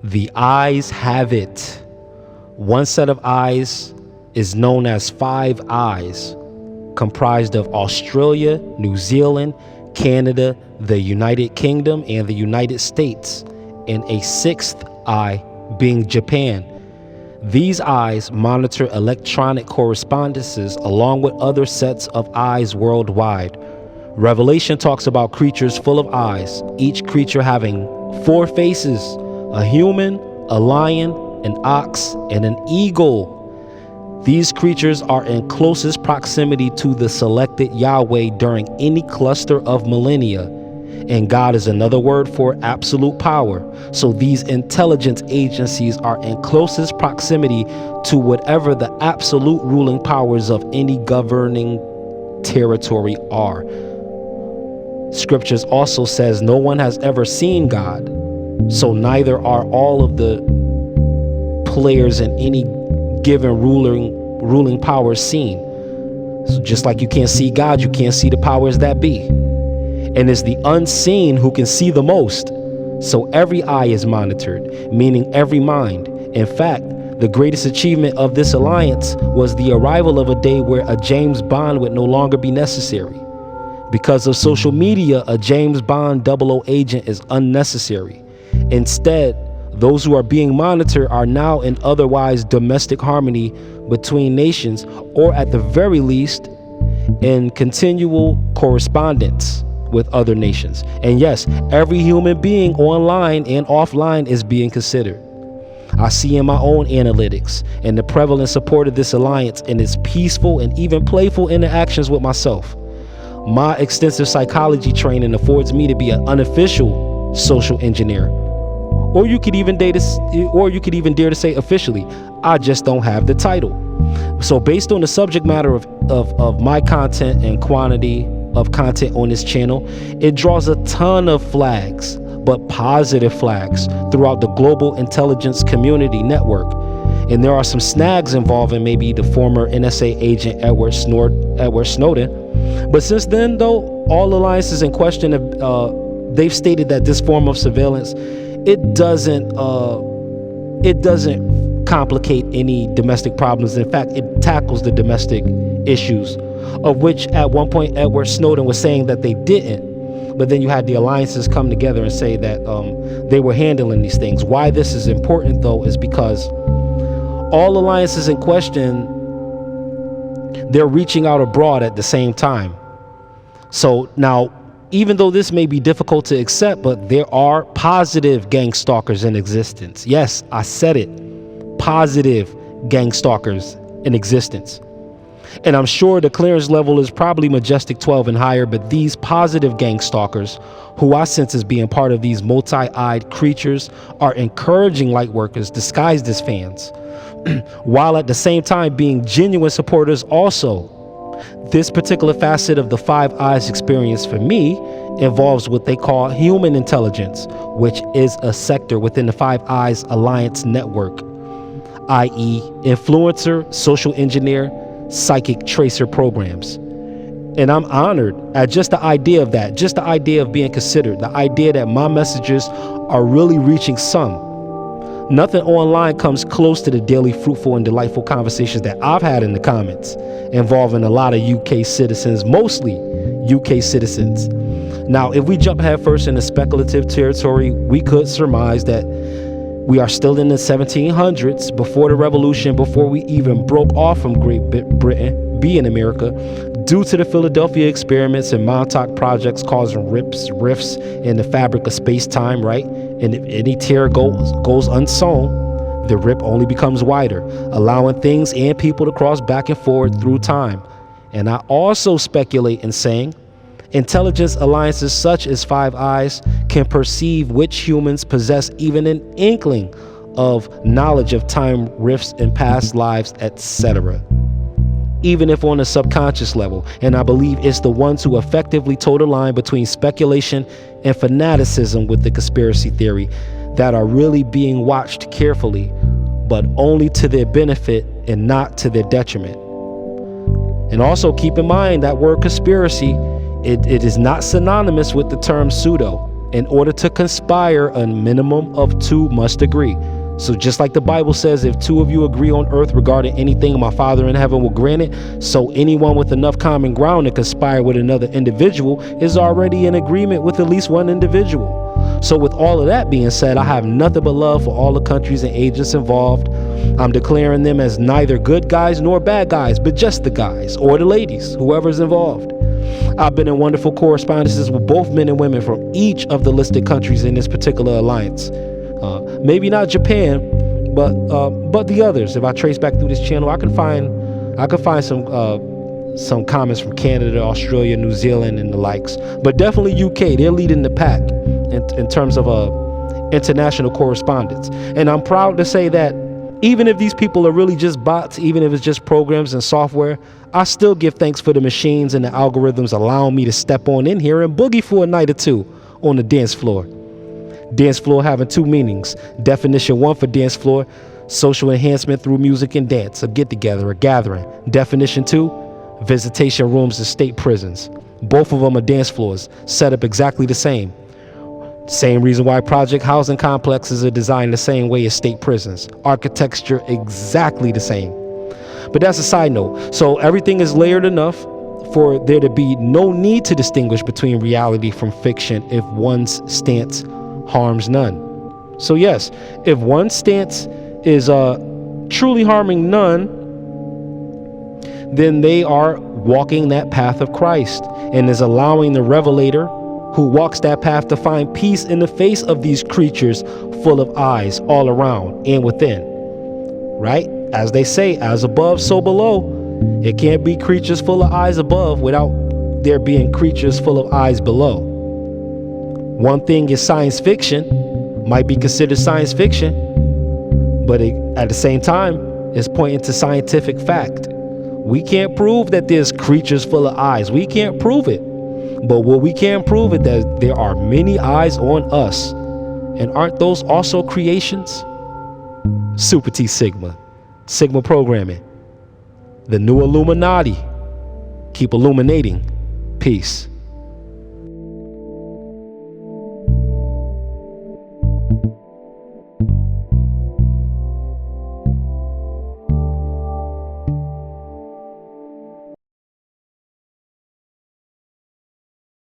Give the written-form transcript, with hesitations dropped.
The eyes have it. One set of eyes is known as Five Eyes, comprised of Australia, New Zealand, Canada, the United Kingdom, and the United States, and a sixth eye being Japan. These eyes monitor electronic correspondences along with other sets of eyes worldwide. Revelation talks about creatures full of eyes, each creature having 4 faces: a human, a lion, an ox, and an eagle. These creatures are in closest proximity to the selected Yahweh during any cluster of millennia. And God is another word for absolute power. So these intelligence agencies are in closest proximity to whatever the absolute ruling powers of any governing territory are. Scriptures also says no one has ever seen God. So neither are all of the players in any given ruling power seen. So just like you can't see God, you can't see the powers that be. And it's the unseen who can see the most. So every eye is monitored, meaning every mind. In fact, the greatest achievement of this alliance was the arrival of a day where a James Bond would no longer be necessary. Because of social media, a James Bond 00 agent is unnecessary. Instead, those who are being monitored are now in otherwise domestic harmony between nations, or at the very least, in continual correspondence with other nations. And yes, every human being online and offline is being considered. I see in my own analytics and the prevalent support of this alliance in its peaceful and even playful interactions with myself. My extensive psychology training affords me to be an unofficial social engineer. Or you could even dare to say officially, I just don't have the title. So based on the subject matter of my content and quantity of content on this channel, it draws a ton of flags, but positive flags, throughout the global intelligence community network. And there are some snags involving maybe the former NSA agent Edward Snowden. But since then, though, all alliances in question they've stated that this form of surveillance, it doesn't complicate any domestic problems. In fact, it tackles the domestic issues, of which at one point Edward Snowden was saying that they didn't. But then you had the alliances come together and say that they were handling these things. Why this is important, though, is because all alliances in question, they're reaching out abroad at the same time. So now, even though this may be difficult to accept, but there are positive gang stalkers in existence. Yes, I said it. Positive gang stalkers in existence. And I'm sure the clearance level is probably Majestic 12 and higher, but these positive gang stalkers, who I sense as being part of these multi-eyed creatures, are encouraging light workers disguised as fans, while at the same time being genuine supporters also. This particular facet of the Five Eyes experience for me involves what they call human intelligence, which is a sector within the Five Eyes Alliance network, i.e. influencer, social engineer, psychic tracer programs. And I'm honored at just the idea of that, just the idea of being considered, the idea that my messages are really reaching some. Nothing online comes close to the daily fruitful and delightful conversations that I've had in the comments involving a lot of UK citizens, mostly UK citizens. Now, if we jump headfirst into speculative territory, we could surmise that we are still in the 1700s, before the revolution, before we even broke off from Great Britain, being America, due to the Philadelphia experiments and Montauk projects causing rifts in the fabric of space-time, right? And if any tear goes unsewn, the rip only becomes wider, allowing things and people to cross back and forward through time. And I also speculate in saying intelligence alliances such as Five Eyes can perceive which humans possess even an inkling of knowledge of time rifts and past lives, etc. Even if on a subconscious level. And I believe it's the ones who effectively toe the line between speculation and fanaticism with the conspiracy theory that are really being watched carefully, but only to their benefit and not to their detriment. And also keep in mind that word conspiracy, it is not synonymous with the term pseudo. In order to conspire, a minimum of two must agree. So just like the Bible says, if two of you agree on earth regarding anything, my Father in heaven will grant it. So anyone with enough common ground to conspire with another individual is already in agreement with at least one individual. So with all of that being said, I have nothing but love for all the countries and agents involved. I'm declaring them as neither good guys nor bad guys, but just the guys or the ladies, whoever's involved. I've been in wonderful correspondences with both men and women from each of the listed countries in this particular alliance. Maybe not Japan, but the others. If I trace back through this channel, I can find some comments from Canada, Australia, New Zealand, and the likes. But definitely UK. They're leading the pack in terms of international correspondence. And I'm proud to say that even if these people are really just bots, even if it's just programs and software, I still give thanks for the machines and the algorithms allowing me to step on in here and boogie for a night or two on the dance floor. Dance floor having two meanings. Definition one for dance floor: social enhancement through music and dance, a get together, a gathering. Definition two: visitation rooms and state prisons. Both of them are dance floors, set up exactly the same. Same reason why project housing complexes are designed the same way as state prisons. Architecture exactly the same. But that's a side note. So everything is layered enough for there to be no need to distinguish between reality from fiction if one's stance harms none. So yes, if one stance is truly harming none, then they are walking that path of Christ and is allowing the revelator who walks that path to find peace in the face of these creatures full of eyes all around and within. Right? As they say, as above, so below. It can't be creatures full of eyes above without there being creatures full of eyes below. One thing is science fiction, might be considered science fiction, but at the same time, it's pointing to scientific fact. We can't prove that there's creatures full of eyes. We can't prove it. But what we can prove is that there are many eyes on us. And aren't those also creations? Super T Sigma. Sigma programming. The new Illuminati. Keep illuminating. Peace.